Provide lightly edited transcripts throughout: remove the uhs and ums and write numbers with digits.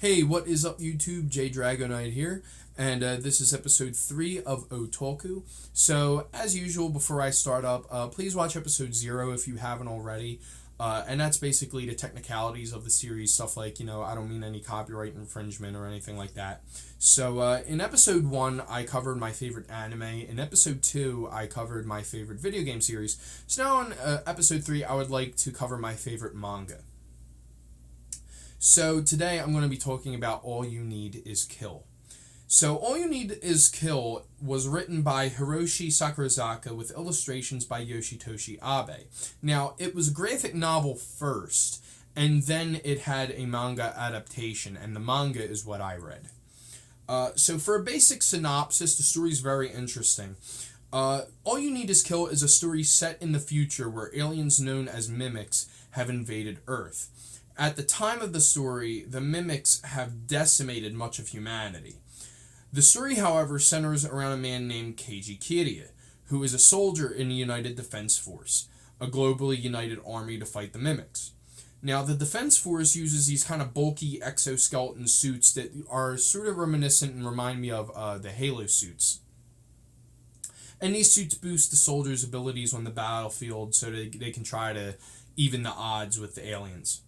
Hey, what is up YouTube? J Dragonite here, and this is episode 3 of oTALKu. So, as usual, before I start up, please watch episode 0 if you haven't already. And that's basically the technicalities of the series, stuff like, I don't mean any copyright infringement or anything like that. So, in episode 1, I covered my favorite anime. In episode 2, I covered my favorite video game series. So now in episode 3, I would like to cover my favorite manga. So today I'm going to be talking about All You Need Is Kill. So All You Need Is Kill was written by Hiroshi Sakurazaka with illustrations by Yoshitoshi Abe. Now, it was a graphic novel first, and then it had a manga adaptation, and the manga is what I read. So for a basic synopsis, the story is very interesting. All You Need Is Kill is a story set in the future where aliens known as mimics have invaded Earth. At the time of the story, the mimics have decimated much of humanity. The story, however, centers around a man named Keiji Kiryu, who is a soldier in the United Defense Force, a globally united army to fight the mimics. Now, the Defense Force uses these kind of bulky exoskeleton suits that are sort of reminiscent and remind me of the Halo suits. And these suits boost the soldiers' abilities on the battlefield so they can try to even the odds with the aliens.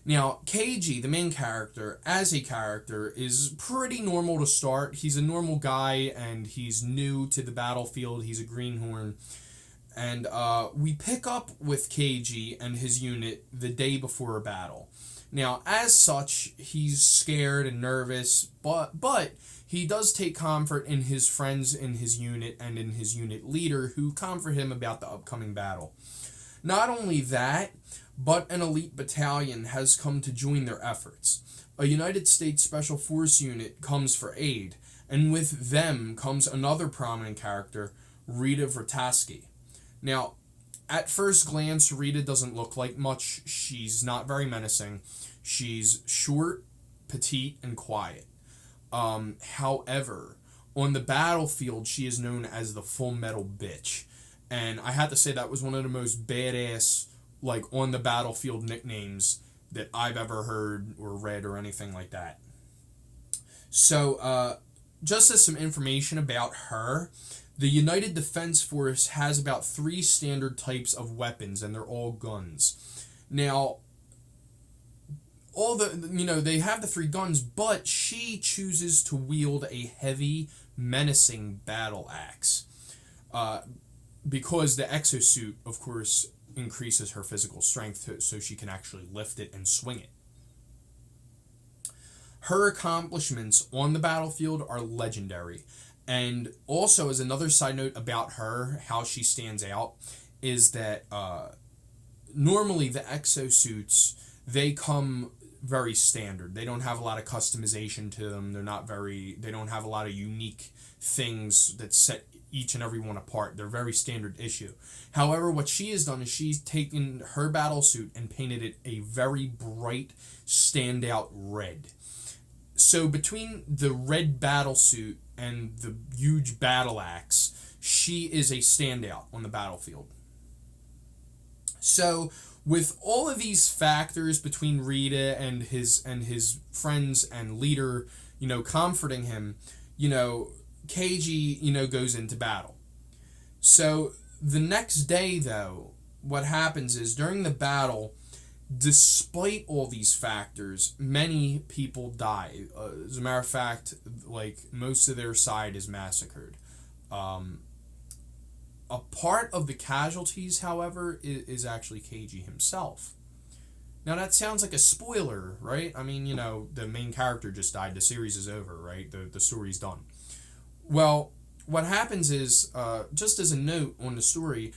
Now, Keiji, the main character, as a character, is pretty normal to start. He's a normal guy, and he's new to the battlefield. He's a greenhorn. And we pick up with Keiji and his unit the day before a battle. Now, as such, he's scared and nervous, but he does take comfort in his friends in his unit and in his unit leader, who comfort him about the upcoming battle. Not only that, but an elite battalion has come to join their efforts. A United States Special Force unit comes for aid, and with them comes another prominent character, Rita Vrataski. Now, at first glance, Rita doesn't look like much. She's not very menacing. She's short, petite, and quiet. However, on the battlefield, she is known as the Full Metal Bitch. And I had to say that was one of the most badass, on the battlefield nicknames that I've ever heard or read or anything like that. So, just as some information about her, the United Defense Force has about 3 standard types of weapons, and they're all guns. Now, they have the 3 guns, but she chooses to wield a heavy, menacing battle axe. Because the exosuit, of course, increases her physical strength so she can actually lift it and swing it. Her accomplishments on the battlefield are legendary. And also, as another side note about her, how she stands out, is that normally the exosuits, they come very standard. They don't have a lot of customization to them. They don't have a lot of unique things that set each and every one apart. They're very standard issue. However, what she has done is she's taken her battle suit and painted it a very bright, standout red. So between the red battle suit and the huge battle axe, she is a standout on the battlefield. So with all of these factors between Rita and his friends and leader, comforting him, Keiji, goes into battle. So the next day, though, what happens is during the battle, despite all these factors, many people die. As a matter of fact, most of their side is massacred. A part of the casualties, however, is actually Keiji himself. Now, that sounds like a spoiler, right? I mean, the main character just died. The series is over, right? The story's done. Well, what happens is, just as a note on the story,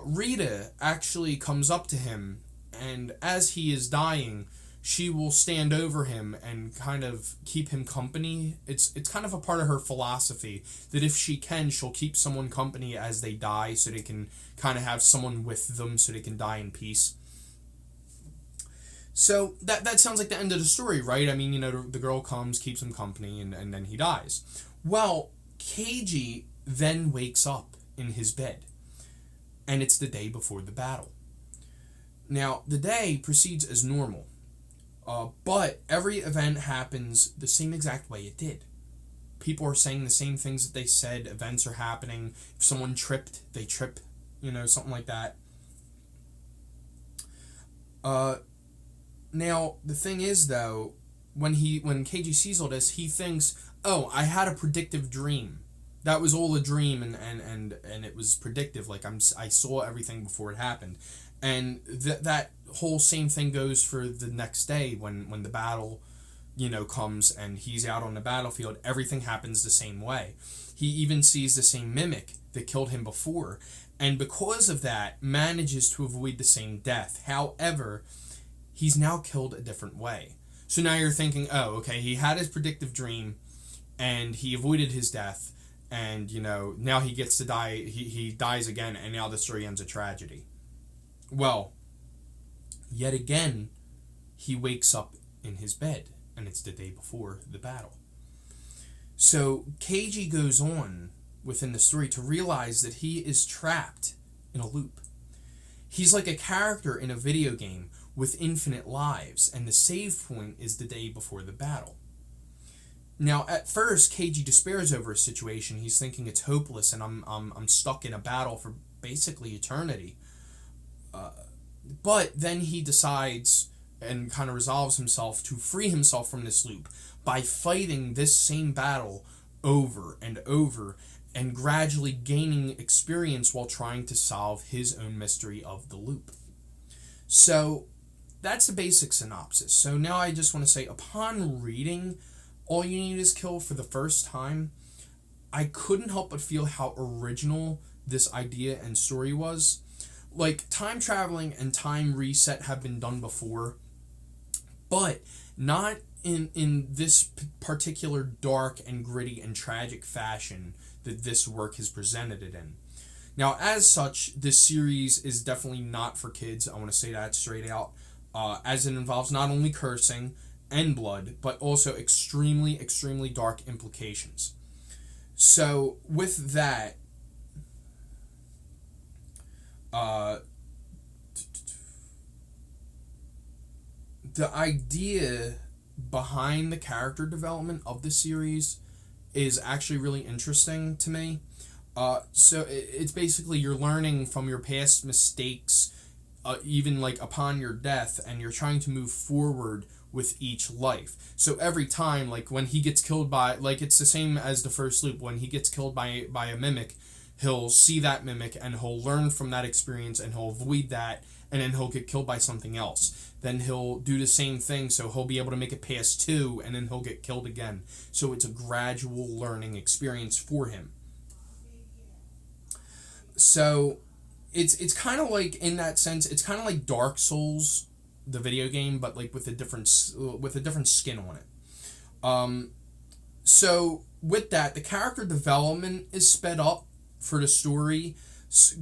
Rita actually comes up to him, and as he is dying, she will stand over him and kind of keep him company. It's kind of a part of her philosophy that if she can, she'll keep someone company as they die so they can kind of have someone with them so they can die in peace. So that sounds like the end of the story, right? I mean, the girl comes, keeps him company, and then he dies. Well, Keiji then wakes up in his bed, and it's the day before the battle. Now, the day proceeds as normal, But every event happens the same exact way it did. People are saying the same things that they said. Events are happening. If someone tripped, they trip, something like that. Now, the thing is, though, when KG sees all this, he thinks, oh, I had a predictive dream. That was all a dream, and it was predictive. Like, I saw everything before it happened. And that whole same thing goes for the next day when the battle, comes and he's out on the battlefield. Everything happens the same way. He even sees the same mimic that killed him before, and because of that, manages to avoid the same death. However, he's now killed a different way. So now you're thinking, oh, okay, he had his predictive dream, and he avoided his death, and, now he gets to die, he dies again, and now the story ends a tragedy. Well, yet again, he wakes up in his bed, and it's the day before the battle. So Keiji goes on within the story to realize that he is trapped in a loop. He's like a character in a video game with infinite lives, and the save point is the day before the battle. Now, at first, Keiji despairs over his situation. He's thinking it's hopeless, and I'm stuck in a battle for basically eternity. But then he decides and kind of resolves himself to free himself from this loop by fighting this same battle over and over and gradually gaining experience while trying to solve his own mystery of the loop. So that's the basic synopsis. So now I just want to say, upon reading All You Need Is Kill for the first time, I couldn't help but feel how original this idea and story was. Like, time traveling and time reset have been done before, but not in this particular dark and gritty and tragic fashion that this work has presented it in. Now, as such, this series is definitely not for kids. I want to say that straight out, as it involves not only cursing and blood, but also extremely, extremely dark implications. So, with that, the idea behind the character development of the series is actually really interesting to me. So it's basically you're learning from your past mistakes, even like upon your death, and you're trying to move forward with each life. So every time, like when he gets killed by, like it's the same as the first loop, when he gets killed by a mimic, he'll see that mimic and he'll learn from that experience and he'll avoid that, and then he'll get killed by something else. Then he'll do the same thing, so he'll be able to make it past 2, and then he'll get killed again. So it's a gradual learning experience for him. So it's kind of like, in that sense, it's kind of like Dark Souls, the video game, but like with a different skin on it. So with that, the character development is sped up for the story,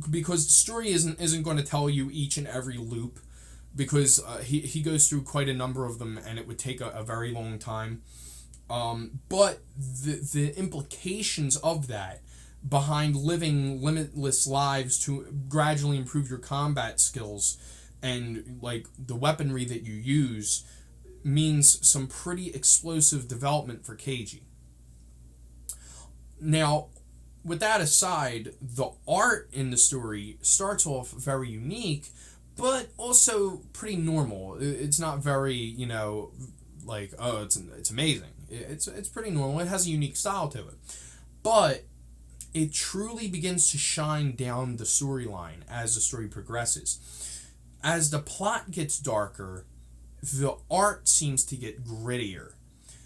because the story isn't going to tell you each and every loop, because he goes through quite a number of them, and it would take a very long time. But the implications of that behind living limitless lives to gradually improve your combat skills and like the weaponry that you use means some pretty explosive development for Keiji. Now, with that aside, the art in the story starts off very unique, but also pretty normal. It's not very, like, oh, it's amazing. It's pretty normal. It has a unique style to it. But it truly begins to shine down the storyline as the story progresses. As the plot gets darker, the art seems to get grittier.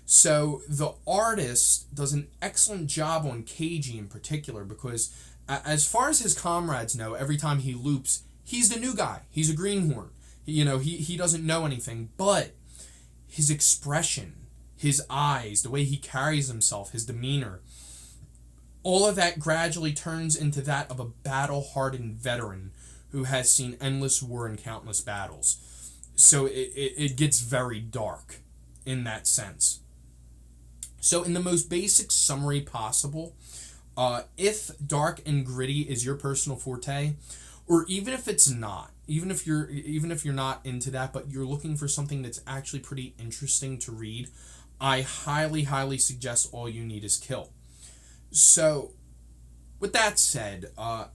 So the artist does an excellent job on Keiji in particular, because as far as his comrades know, every time he loops, he's the new guy. He's a greenhorn. He doesn't know anything, but his expression, his eyes, the way he carries himself, his demeanor, all of that gradually turns into that of a battle-hardened veteran who has seen endless war and countless battles. So it gets very dark in that sense. So in the most basic summary possible, if dark and gritty is your personal forte, or even if it's not, even if you're not into that, but you're looking for something that's actually pretty interesting to read, I highly suggest All You Need Is Kill. So, with that said,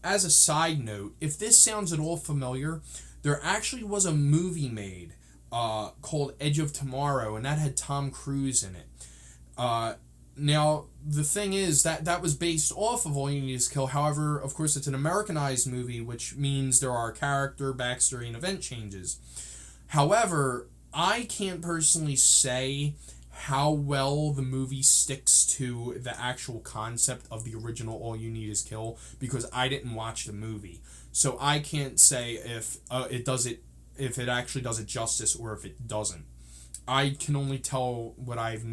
as a side note, if this sounds at all familiar, there actually was a movie made called Edge of Tomorrow, and that had Tom Cruise in it. Now, the thing is that was based off of All You Need Is Kill. However, of course, it's an Americanized movie, which means there are character, backstory, and event changes. However, I can't personally say how well the movie sticks to the actual concept of the original All You Need Is Kill, because I didn't watch the movie. So I can't say if it actually does it justice or if it doesn't. I can only tell what I've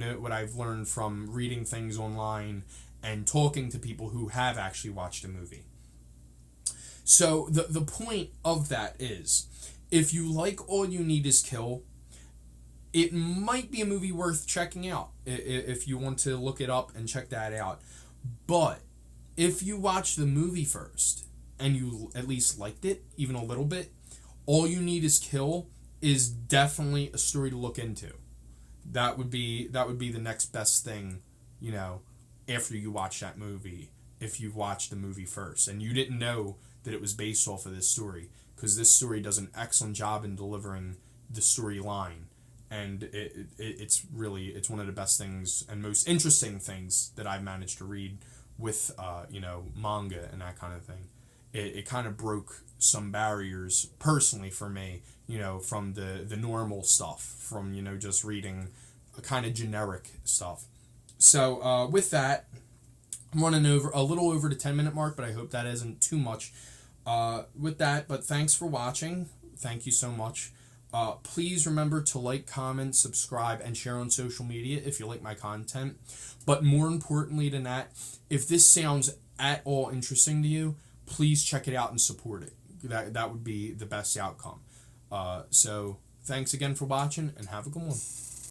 learned from reading things online and talking to people who have actually watched the movie. So the point of that is, if you like All You Need Is Kill, it might be a movie worth checking out if you want to look it up and check that out. But if you watch the movie first and you at least liked it, even a little bit, All You Need Is Kill is definitely a story to look into. That would be the next best thing, after you watch that movie, if you watched the movie first and you didn't know that it was based off of this story, because this story does an excellent job in delivering the storyline, and it's one of the best things and most interesting things that I've managed to read with manga and that kind of thing. It kind of broke some barriers personally for me, from the normal stuff, from just reading a kind of generic stuff. So with that, I'm running over a little over the 10-minute mark, but I hope that isn't too much. With that, but thanks for watching. Thank you so much. Please remember to like, comment, subscribe, and share on social media if you like my content. But more importantly than that, if this sounds at all interesting to you, please check it out and support it. That would be the best outcome. So thanks again for watching, and have a good one.